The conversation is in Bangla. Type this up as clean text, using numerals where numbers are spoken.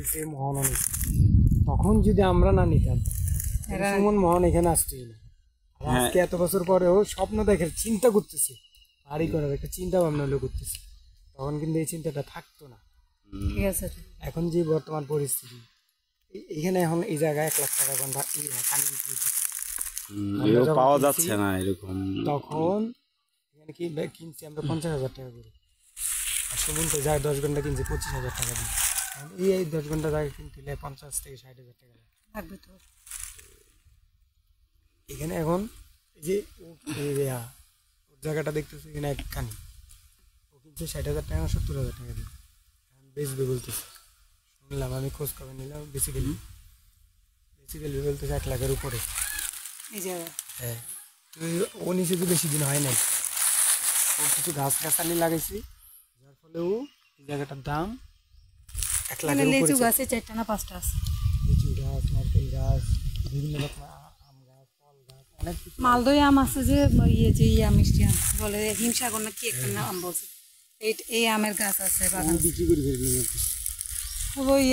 দিছে মোহন অনেক। তখন যদি আমরা না নিতাম সুমন মোহন এখানে আসতেই না। আজকে এত বছর পরেও স্বপ্ন দেখার চিন্তা করতেছে, বাড়ি করার একটা চিন্তা ভাবনা হলো করতেছে, তখন কিন্তু এই চিন্তাটা থাকতো না। ঠিক আছে, এখন যে বর্তমান পরিস্থিতি, এখানে এখন এই জায়গায় 1 লাখ টাকা ঘন্টা পানি বিক্রি পাওয়া যাচ্ছে না এরকম। তখন এখানে কি কিনছি আমরা 50,000 টাকা করে, আর সুমন তো যায় 10 ঘন্টা কিনছি 25,000 টাকা দিয়ে। এই 10 ঘন্টা জায়গা কিনতে 50 থেকে 60,000 টাকা লাগবে তো। এখানে এখন এই যে ওর জায়গাটা দেখতেছে এখানে একখানি, ও কিনছে 60,000 টাকা 70,000 টাকা দিয়ে, বেচবে বলতেছে। শুনলাম, আমি খোঁজ খবর নিলাম, বেসিক্যালি বলতেছে 1 লাখের উপরে এই জায়গা। হ্যাঁ, ও নিচে তো বেশি দিন হয় নাই, ও কিছু গাছ গাছালি লাগাইছি, যার ফলে ও এই জায়গাটার দাম 1 লাখের উপরে। লিচু গাছে 4টা না 5টা আছে, লিচু গাছ, নারকেল গাছ, বিভিন্ন রকম আম গাছ, ফল গাছ, অনেক কিছু। মালদহ আম আছে যে মিষ্টি আম বলে হিমসাগর না কি একটা নাম বলছে, এই আমের গাছ আছে বাগান। বিক্রি করে ফেললাম। ওই